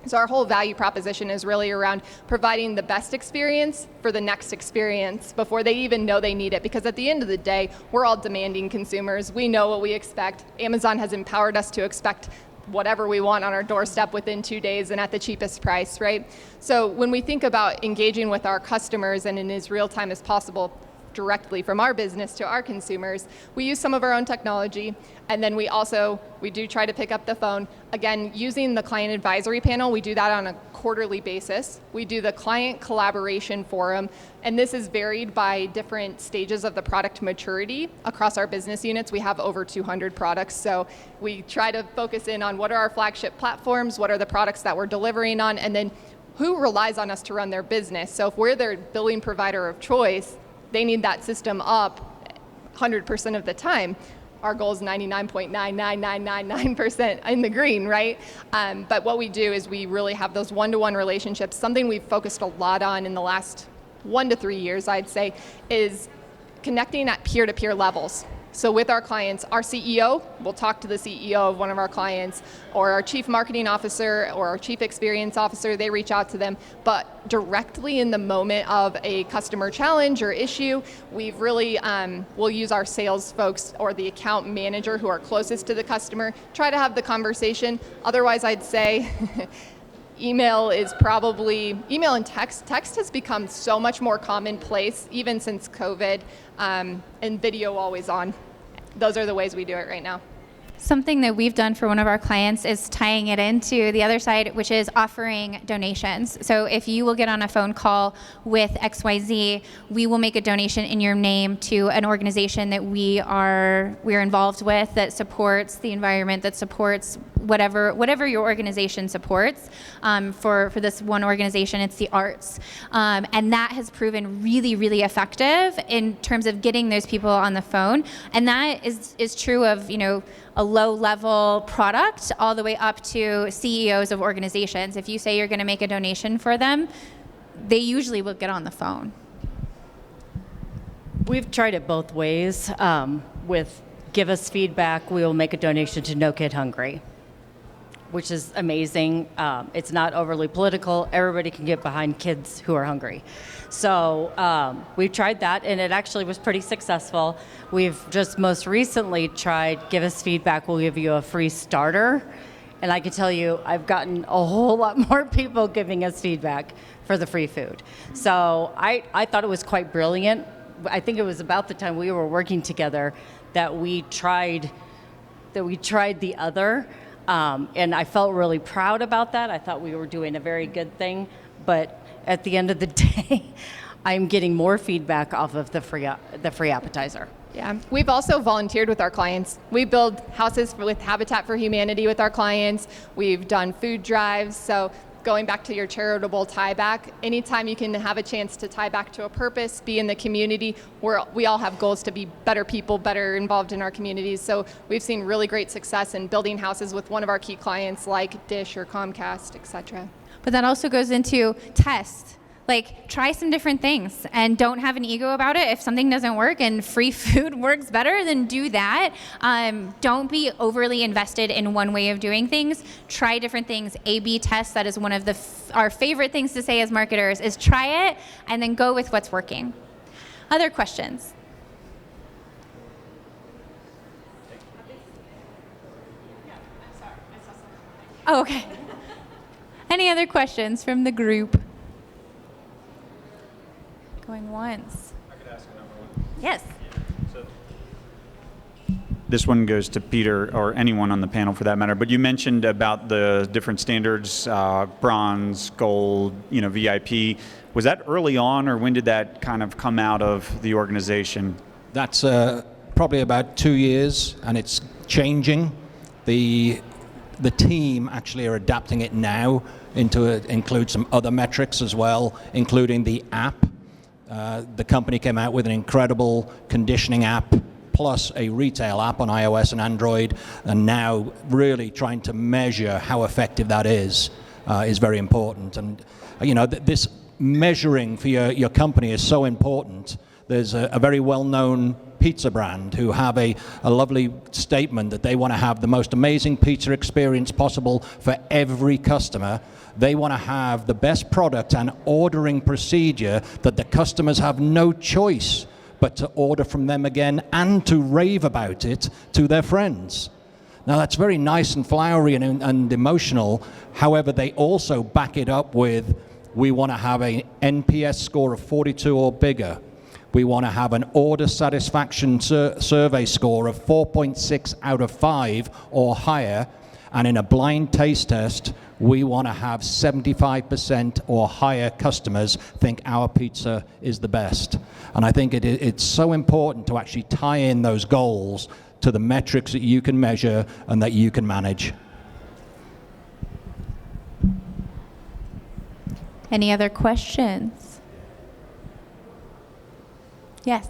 So our whole value proposition is really around providing the best experience for the next experience before they even know they need it. Because at the end of the day, we're all demanding consumers. We know what we expect. Amazon has empowered us to expect whatever we want on our doorstep within 2 days and at the cheapest price, right? So when we think about engaging with our customers and in as real time as possible, directly from our business to our consumers, we use some of our own technology, and then we do try to pick up the phone. Again, using the client advisory panel, we do that on a quarterly basis. We do the client collaboration forum, and this is varied by different stages of the product maturity. Across our business units, we have over 200 products, so we try to focus in on what are our flagship platforms, what are the products that we're delivering on, and then who relies on us to run their business. So if we're their billing provider of choice, they need that system up 100% of the time. Our goal is 99.99999% in the green, right? But what we do is we really have those one-to-one relationships. Something we've focused a lot on in the last 1 to 3 years, I'd say, is connecting at peer-to-peer levels. So with our clients, our CEO will talk to the CEO of one of our clients, or our chief marketing officer or our chief experience officer, they reach out to them. But directly in the moment of a customer challenge or issue, we've really, we'll use our sales folks or the account manager who are closest to the customer, try to have the conversation. Otherwise, I'd say email and text. Text has become so much more commonplace, even since COVID, and video always on. Those are the ways we do it right now. Something that we've done for one of our clients is tying it into the other side, which is offering donations. So if you will get on a phone call with XYZ, we will make a donation in your name to an organization that we're involved with, that supports the environment, that supports whatever your organization supports. For this one organization, it's the arts. And that has proven really, really effective in terms of getting those people on the phone. And that is true of, a low-level product all the way up to CEOs of organizations. If you say you're going to make a donation for them, they usually will get on the phone. We've tried it both ways. With give us feedback, we will make a donation to No Kid Hungry, which is amazing. It's not overly political. Everybody can get behind kids who are hungry. So we've tried that, and it actually was pretty successful. We've just most recently tried give us feedback, we'll give you a free starter. And I can tell you, I've gotten a whole lot more people giving us feedback for the free food. So I thought it was quite brilliant. I think it was about the time we were working together that we tried the other. And I felt really proud about that. I thought we were doing a very good thing. But at the end of the day, I'm getting more feedback off of the free appetizer. Yeah, we've also volunteered with our clients. We build houses with Habitat for Humanity with our clients. We've done food drives. So going back to your charitable tie back, anytime you can have a chance to tie back to a purpose, be in the community, we all have goals to be better people, better involved in our communities. So we've seen really great success in building houses with one of our key clients like Dish or Comcast, et cetera. But that also goes into test. Like, try some different things and don't have an ego about it. If something doesn't work and free food works better, then do that. Don't be overly invested in one way of doing things. Try different things. A/B test, that is one of our favorite things to say as marketers, is try it and then go with what's working. Other questions? Oh, okay. Any other questions from the group? Going once. I could ask another one. Yes. So this one goes to Peter or anyone on the panel for that matter, but you mentioned about the different standards, bronze, gold, VIP. Was that early on, or when did that kind of come out of the organization? That's probably about 2 years, and it's changing. The team actually are adapting it now into include some other metrics as well, including the app. The company came out with an incredible conditioning app plus a retail app on iOS and Android, and now really trying to measure how effective that is very important. And this measuring for your company is so important. There's a very well-known pizza brand who have a lovely statement that they want to have the most amazing pizza experience possible for every customer. They want to have the best product and ordering procedure that the customers have no choice but to order from them again and to rave about it to their friends. Now that's very nice and flowery and emotional. However, they also back it up with, we want to have an NPS score of 42 or bigger. We want to have an order satisfaction survey score of 4.6 out of 5 or higher. And in a blind taste test, we want to have 75% or higher customers think our pizza is the best. And I think it's so important to actually tie in those goals to the metrics that you can measure and that you can manage. Any other questions? Yes.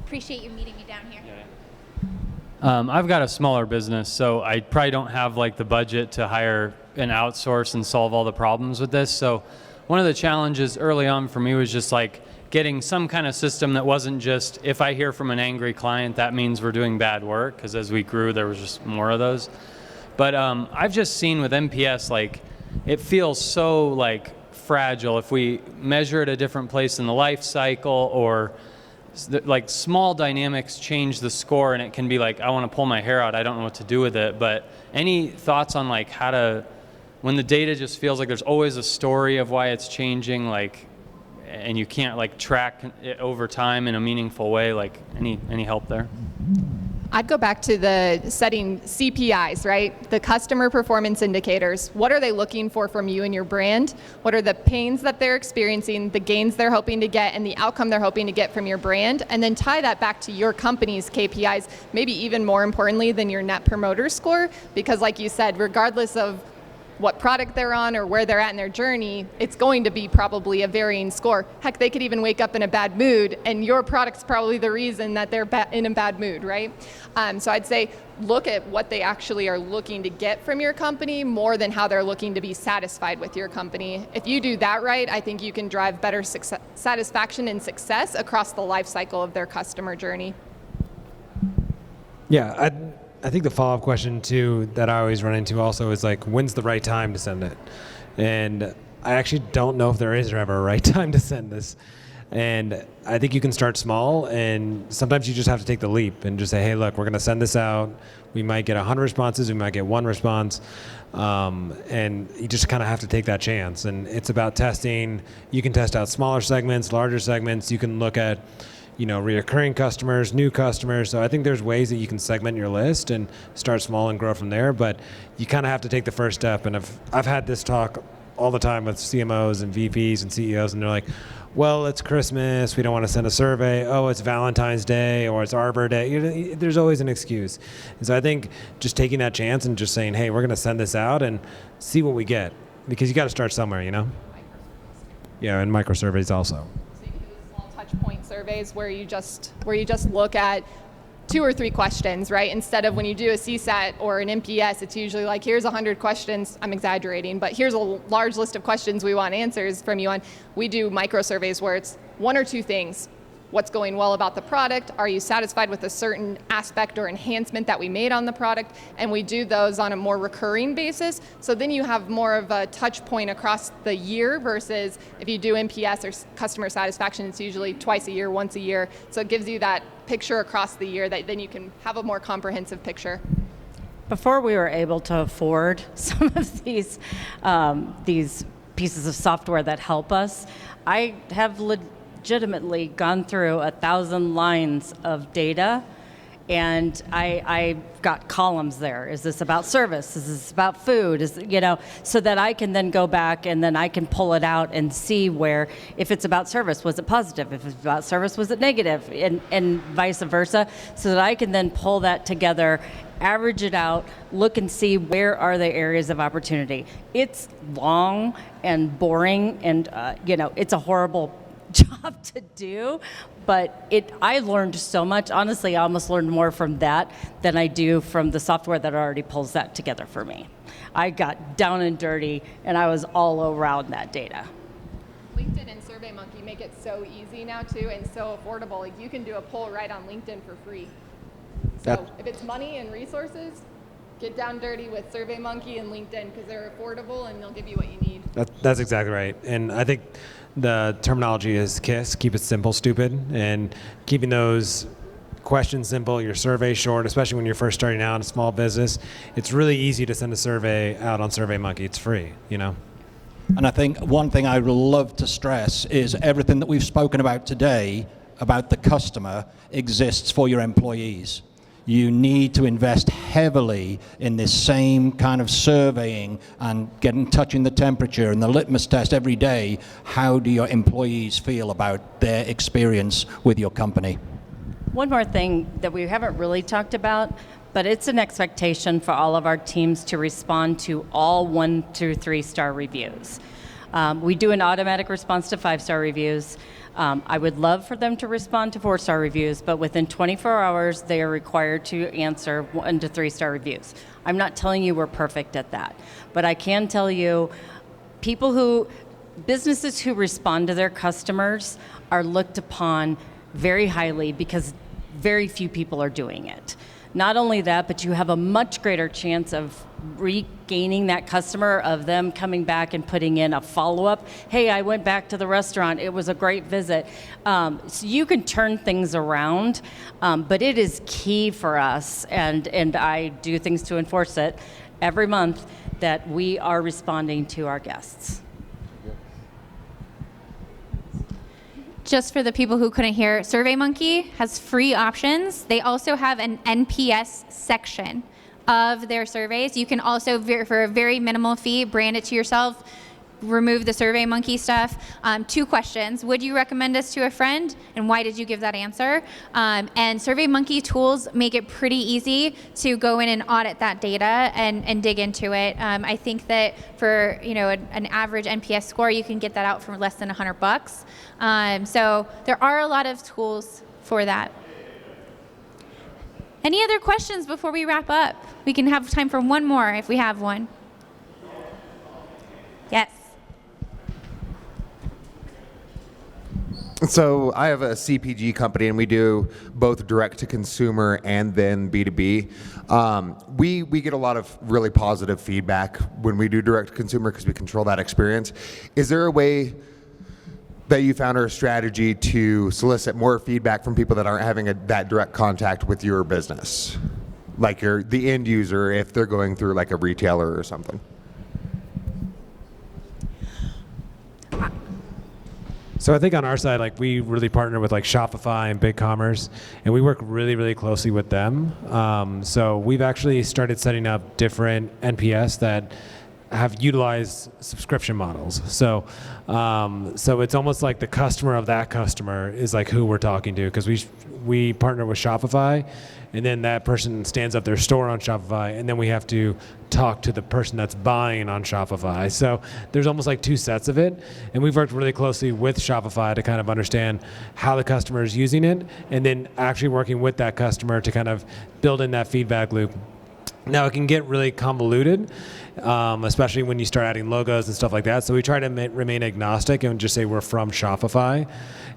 Appreciate you meeting me down here. I've got a smaller business, so I probably don't have like the budget to hire and outsource and solve all the problems with this. So one of the challenges early on for me was just like getting some kind of system that wasn't just, if I hear from an angry client, that means we're doing bad work, because as we grew, there was just more of those. But I've just seen with NPS, like, it feels so like fragile. If we measure it a different place in the life cycle, or like small dynamics change the score, and it can be like, I want to pull my hair out, I don't know what to do with it. But any thoughts on like how to, when the data just feels like there's always a story of why it's changing, like, and you can't like track it over time in a meaningful way, like any help there? I'd go back to the setting CPIs, right? The customer performance indicators. What are they looking for from you and your brand? What are the pains that they're experiencing, the gains they're hoping to get, and the outcome they're hoping to get from your brand? And then tie that back to your company's KPIs, maybe even more importantly than your Net Promoter Score, because like you said, regardless of what product they're on or where they're at in their journey, it's going to be probably a varying score. Heck, they could even wake up in a bad mood, and your product's probably the reason that they're in a bad mood, right? So I'd say look at what they actually are looking to get from your company more than how they're looking to be satisfied with your company. If you do that right, I think you can drive better satisfaction and success across the life cycle of their customer journey. Yeah, I think the follow-up question too that I always run into also is like, when's the right time to send it? And I actually don't know if there is ever a right time to send this. And I think you can start small, and sometimes you just have to take the leap and just say, hey, look, we're going to send this out. We might get 100 responses, we might get 1 response, and you just kind of have to take that chance. And it's about testing. You can test out smaller segments, larger segments. You can look at, reoccurring customers, new customers. So I think there's ways that you can segment your list and start small and grow from there. But you kind of have to take the first step. And I've had this talk all the time with CMOs and VPs and CEOs, and they're like, well, it's Christmas, we don't want to send a survey. Oh, it's Valentine's Day, or it's Arbor Day. There's always an excuse. And so I think just taking that chance and just saying, hey, we're going to send this out and see what we get. Because you got to start somewhere, Yeah, and micro surveys also. So you can do small touch point surveys where you just look at 2 or 3 questions, right? Instead of when you do a CSAT or an NPS, it's usually like, here's 100 questions. I'm exaggerating, but here's a large list of questions we want answers from you on. We do micro surveys where it's 1 or 2 things. What's going well about the product? Are you satisfied with a certain aspect or enhancement that we made on the product? And we do those on a more recurring basis. So then you have more of a touch point across the year versus if you do NPS or customer satisfaction, it's usually twice a year, once a year. So it gives you that picture across the year that then you can have a more comprehensive picture. Before we were able to afford some of these pieces of software that help us, I have legitimately gone through 1,000 lines of data, and I got columns there. Is this about service? Is this about food? So that I can then go back and then I can pull it out and see where, if it's about service, was it positive? If it's about service, was it negative? And vice versa, so that I can then pull that together, average it out, look and see where are the areas of opportunity. It's long and boring, and it's a horrible job to do, but I learned so much. Honestly, I almost learned more from that than I do from the software that already pulls that together for me. I got down and dirty, and I was all around that data. LinkedIn and SurveyMonkey make it so easy now too, and so affordable. Like, you can do a poll right on LinkedIn for free. So if it's money and resources, get down dirty with SurveyMonkey and LinkedIn, because they're affordable and they'll give you what you need. That's exactly right. And I think the terminology is KISS, keep it simple, stupid, and keeping those questions simple, your survey short, especially when you're first starting out in a small business. It's really easy to send a survey out on SurveyMonkey. It's free, you know. And I think one thing I would love to stress is everything that we've spoken about today about the customer exists for your employees. You need to invest heavily in this same kind of surveying and touching the temperature and the litmus test every day. How do your employees feel about their experience with your company? One more thing that we haven't really talked about, but it's an expectation for all of our teams to respond to all 1 to 3 star reviews. We do an automatic response to 5-star reviews. I would love for them to respond to 4-star reviews, but within 24 hours, they are required to answer 1 to 3-star reviews. I'm not telling you we're perfect at that, but I can tell you businesses who respond to their customers are looked upon very highly because very few people are doing it. Not only that, but you have a much greater chance of regaining that customer, of them coming back and putting in a follow-up. Hey, I went back to the restaurant. It was a great visit. So you can turn things around, but it is key for us, and I do things to enforce it every month, that we are responding to our guests. Just for the people who couldn't hear, SurveyMonkey has free options. They also have an NPS section of their surveys. You can also, for a very minimal fee, brand it to yourself, remove the SurveyMonkey stuff. 2 questions. Would you recommend us to a friend? And why did you give that answer? And SurveyMonkey tools make it pretty easy to go in and audit that data and dig into it. I think that for an average NPS score, you can get that out for less than $100. So there are a lot of tools for that. Any other questions before we wrap up? We can have time for one more if we have one. Yes. So I have a CPG company, and we do both direct to consumer and then B2B. We get a lot of really positive feedback when we do direct to consumer because we control that experience. Is there a way that you found, or a strategy to solicit more feedback from people that aren't having that direct contact with your business, like the end user, if they're going through like a retailer or something? So I think on our side, like, we really partner with like Shopify and BigCommerce, and we work really, really closely with them. So we've actually started setting up different NPS that have utilized subscription models. So it's almost like the customer of that customer is like who we're talking to, because we partner with Shopify, and then that person stands up their store on Shopify, and then we have to talk to the person that's buying on Shopify. So there's almost like 2 sets of it, and we've worked really closely with Shopify to kind of understand how the customer is using it, and then actually working with that customer to kind of build in that feedback loop. Now, it can get really convoluted, especially when you start adding logos and stuff like that. So we try to remain agnostic and just say we're from Shopify,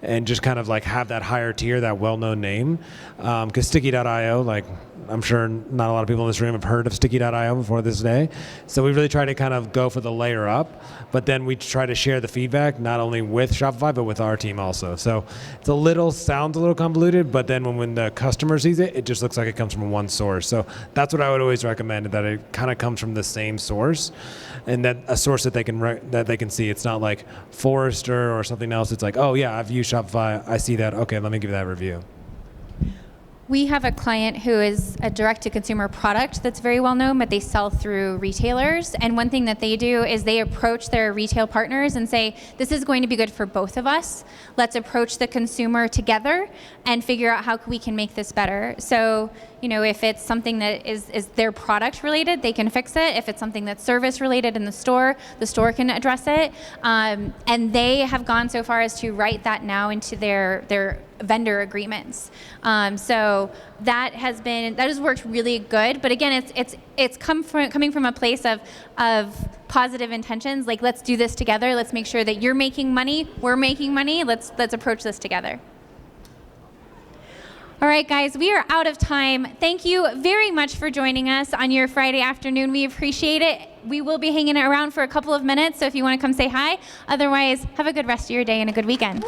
and just kind of like have that higher tier, that well-known name. Because Sticky.io, like, I'm sure not a lot of people in this room have heard of Sticky.io before this day. So we really try to kind of go for the layer up, but then we try to share the feedback not only with Shopify, but with our team also. So sounds a little convoluted, but then when the customer sees it, it just looks like it comes from one source. So that's what I would always recommend, that it kind of comes from the same source, and that a source that they can see. It's not like Forrester or something else. It's like, oh yeah, I've used Shopify, I see that, okay, let me give that review. We have a client who is a direct-to-consumer product that's very well known, but they sell through retailers. And one thing that they do is they approach their retail partners and say, this is going to be good for both of us. Let's approach the consumer together and figure out how we can make this better. So, if it's something that is their product related, they can fix it. If it's something that's service related in the store can address it. And they have gone so far as to write that now into their vendor agreements. So that has worked really good. But again, it's coming from a place of positive intentions. Like, let's do this together. Let's make sure that you're making money, we're making money. Let's approach this together. All right, guys, we are out of time. Thank you very much for joining us on your Friday afternoon. We appreciate it. We will be hanging around for a couple of minutes, so if you want to come say hi. Otherwise, have a good rest of your day and a good weekend.